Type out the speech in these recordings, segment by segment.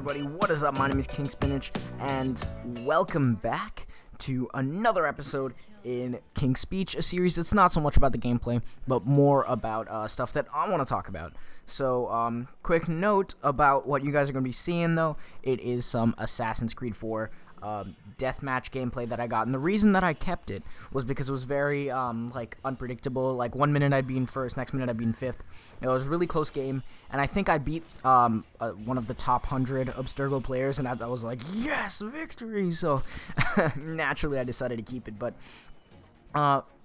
everybody, what is up? My name is Kingspinach, and welcome back to another episode in King's Speech, a series that's not so much about the gameplay, but more about stuff that I want to talk about. So, quick note about what you guys are going to be seeing, though. It is some Assassin's Creed 4 deathmatch gameplay that I got, and the reason that I kept it was because it was very unpredictable. Like 1 minute I'd be in first, next minute I'd be in fifth. It was a really close game, and I think I beat one of the top 100 Abstergo players, and I was like, yes, victory. So naturally I decided to keep it. But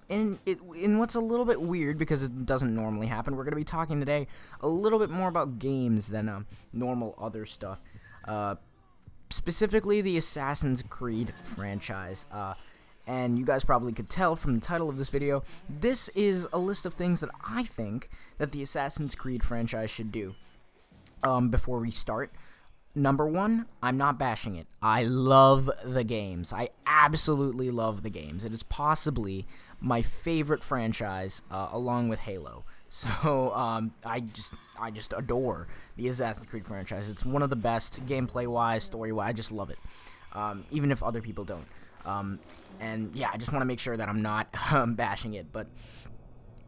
in what's a little bit weird, because it doesn't normally happen, we're going to be talking today a little bit more about games than normal other stuff. Specifically the Assassin's Creed franchise, and you guys probably could tell from the title of this video, this is a list of things that I think that the Assassin's Creed franchise should do. Before we start, number one, I'm not bashing it. I love the games. I absolutely love the games. It is possibly my favorite franchise, along with Halo. So, I just adore the Assassin's Creed franchise. It's one of the best, gameplay-wise, story-wise. I just love it, even if other people don't. And yeah, I just want to make sure that I'm not bashing it. But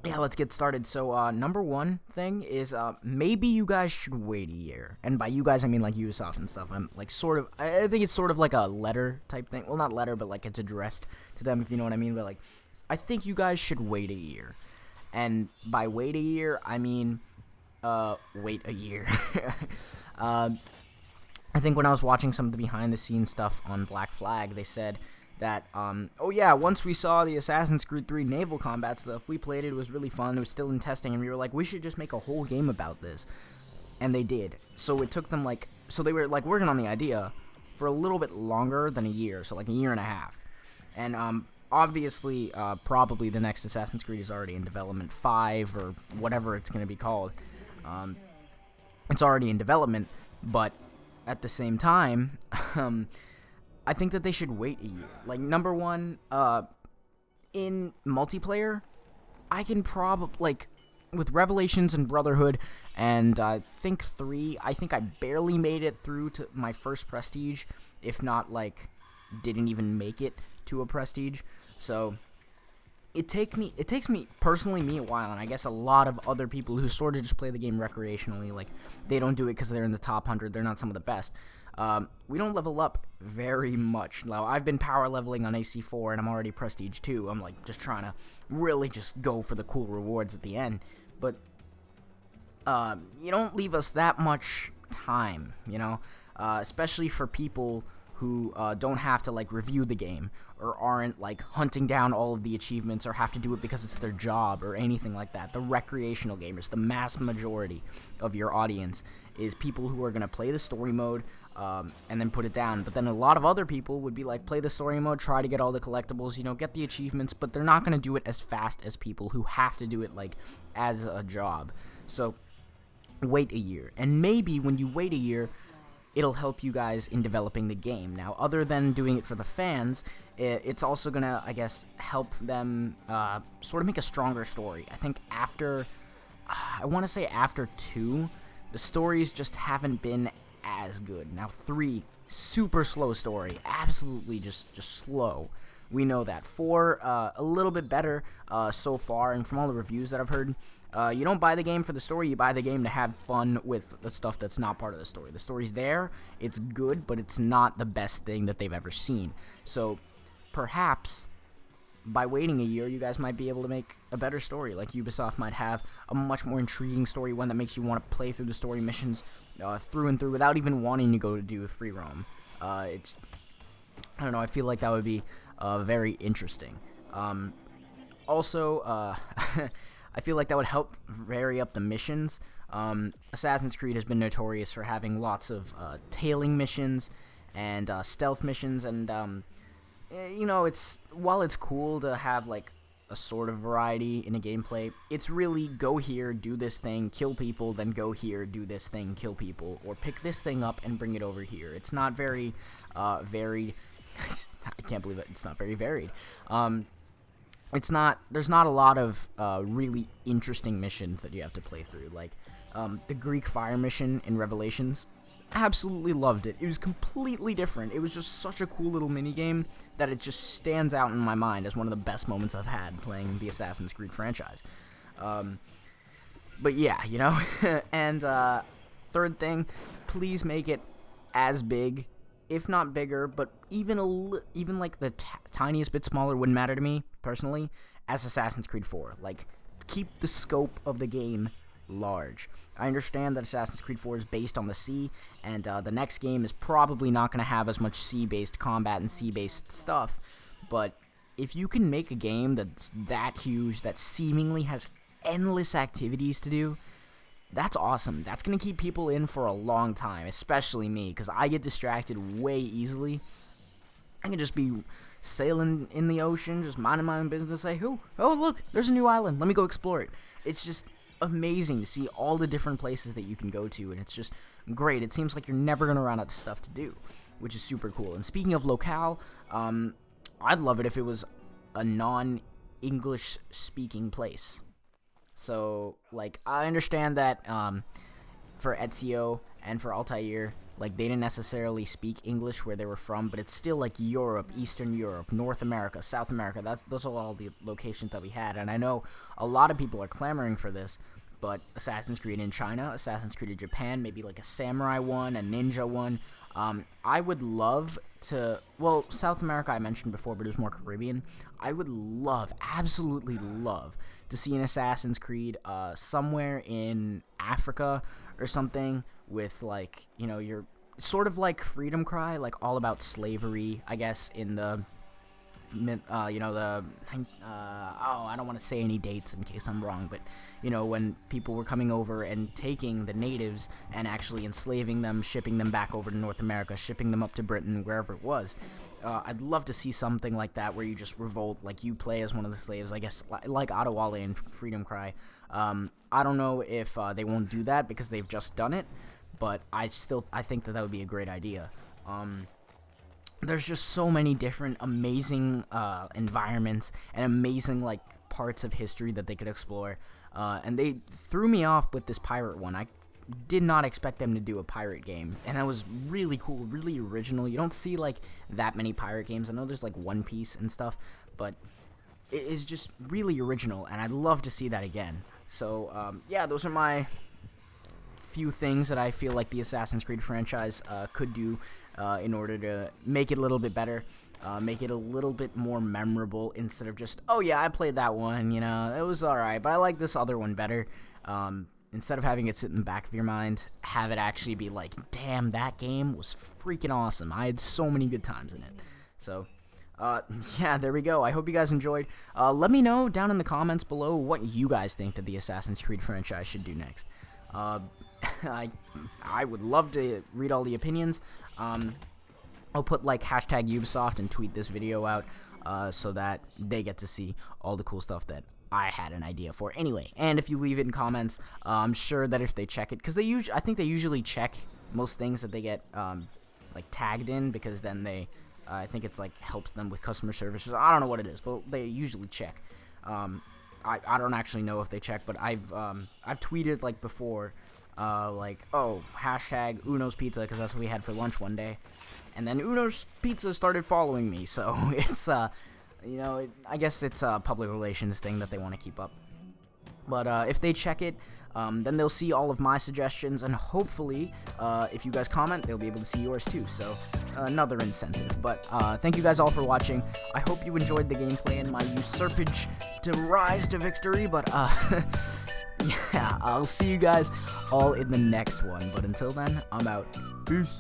yeah, let's get started. So, number one thing is maybe you guys should wait a year. And by you guys, I mean like Ubisoft and stuff. I'm like I think it's sort of like a letter type thing. Well, not letter, but like it's addressed to them, if you know what I mean. But like, I think you guys should wait a year. And by wait a year, I mean, wait a year. I think when I was watching some of the behind-the-scenes stuff on Black Flag, they said that, oh yeah, once we saw the Assassin's Creed 3 naval combat stuff, we played it, it was really fun, it was still in testing, and we were like, we should just make a whole game about this. And they did. So it took them, so they were, working on the idea for a little bit longer than a year, so like a year and a half. And, obviously, probably the next Assassin's Creed is already in development, 5 or whatever it's going to be called. It's already in development, but at the same time, I think that they should wait a year. Like, number one, in multiplayer, I can probably, with Revelations and Brotherhood, and I think 3, I think I barely made it through to my first Prestige, if not, didn't even make it to a Prestige. So it takes me personally a while, and I guess a lot of other people who sort of just play the game recreationally, they don't do it because they're in the top 100, they're not some of the best. We don't level up very much. Now, I've been power leveling on AC4, and I'm already Prestige 2. I'm just trying to really just go for the cool rewards at the end. But you don't leave us that much time, especially for people who don't have to review the game, or aren't hunting down all of the achievements, or have to do it because it's their job or anything like that. The recreational gamers, the mass majority of your audience, is people who are going to play the story mode and then put it down. But then a lot of other people would be play the story mode, try to get all the collectibles, get the achievements, but they're not going to do it as fast as people who have to do it as a job. So wait a year, and maybe when you wait a year, it'll help you guys in developing the game. Now, other than doing it for the fans, it's also gonna, I guess, help them sort of make a stronger story. I think after 2, the stories just haven't been as good. Now, 3, super slow story, absolutely just slow. We know that. 4, a little bit better so far, and from all the reviews that I've heard, you don't buy the game for the story, you buy the game to have fun with the stuff that's not part of the story. The story's there, it's good, but it's not the best thing that they've ever seen. So, perhaps, by waiting a year, you guys might be able to make a better story. Ubisoft might have a much more intriguing story, one that makes you want to play through the story missions through and through without even wanting to go to do a free roam. I don't know, I feel like that would be very interesting. Also, I feel like that would help vary up the missions. Assassin's Creed has been notorious for having lots of tailing missions and stealth missions, and while it's cool to have a sort of variety in a gameplay, it's really go here, do this thing, kill people, then go here, do this thing, kill people, or pick this thing up and bring it over here. It's not very varied. I can't believe it. It's not very varied. There's not a lot of really interesting missions that you have to play through. The Greek fire mission in Revelations, absolutely loved it. It was completely different. It was just such a cool little mini game that it just stands out in my mind as one of the best moments I've had playing the Assassin's Creed franchise. But yeah, you know. And third thing, please make it as big, if not bigger, but even like the tiniest bit smaller wouldn't matter to me personally, as Assassin's Creed 4. Like, keep the scope of the game large. I understand that Assassin's Creed 4 is based on the sea, and the next game is probably not going to have as much sea-based combat and sea-based stuff, but if you can make a game that's that huge, that seemingly has endless activities to do, that's awesome. That's going to keep people in for a long time, especially me, because I get distracted way easily. I can just be sailing in the ocean, just minding my own business, say, oh, look, there's a new island, let me go explore it. It's just amazing to see all the different places that you can go to, and it's just great. It seems like you're never going to run out of stuff to do, which is super cool. And speaking of locale, I'd love it if it was a non-English speaking place. So, like, I understand that for Ezio and for Altair, like, they didn't necessarily speak English where they were from, but it's still, like, Europe, Eastern Europe, North America, South America. Those are all the locations that we had, and I know a lot of people are clamoring for this, but Assassin's Creed in China, Assassin's Creed in Japan, maybe, like, a samurai one, a ninja one. I would love to, well, South America I mentioned before, but it was more Caribbean. I would love, absolutely love, to see an Assassin's Creed somewhere in Africa or something with, like, you know, your sort of like Freedom Cry, like all about slavery, I guess, in the, you know, I don't want to say any dates in case I'm wrong, but, you know, when people were coming over and taking the natives and actually enslaving them, shipping them back over to North America, shipping them up to Britain, wherever it was. I'd love to see something like that where you just revolt, like you play as one of the slaves, I guess, like Adewale in Freedom Cry. I don't know if they won't do that because they've just done it, but I think that would be a great idea. There's just so many different amazing environments and amazing, like, parts of history that they could explore, and they threw me off with this pirate one. I did not expect them to do a pirate game, and that was really cool, really original. You don't see, like, that many pirate games. I know there's, like, One Piece and stuff, but it is just really original, and I'd love to see that again. So yeah, those are my few things that I feel like the Assassin's Creed franchise could do in order to make it a little bit better, make it a little bit more memorable, instead of just, oh yeah, I played that one, you know, it was alright, but I like this other one better. Instead of having it sit in the back of your mind, have it actually be like, damn, that game was freaking awesome. I had so many good times in it. So, yeah, there we go. I hope you guys enjoyed. Let me know down in the comments below what you guys think that the Assassin's Creed franchise should do next. I would love to read all the opinions. I'll put, like, hashtag Ubisoft and tweet this video out so that they get to see all the cool stuff that I had an idea for. Anyway, and if you leave it in comments, I'm sure that if they check it, because I think they usually check most things that they get like tagged in, because then they I think it's like helps them with customer services. I don't know what it is, but they usually check. I don't actually know if they check, but I've tweeted, like, before, like, oh, hashtag Uno's Pizza, because that's what we had for lunch one day, and then Uno's Pizza started following me, so it's you know, I guess it's a public relations thing that they want to keep up. But if they check it, then they'll see all of my suggestions, and hopefully, if you guys comment, they'll be able to see yours too, so another incentive. But thank you guys all for watching. I hope you enjoyed the gameplay and my usurpage to rise to victory, but yeah, I'll see you guys all in the next one. But until then, I'm out. Peace.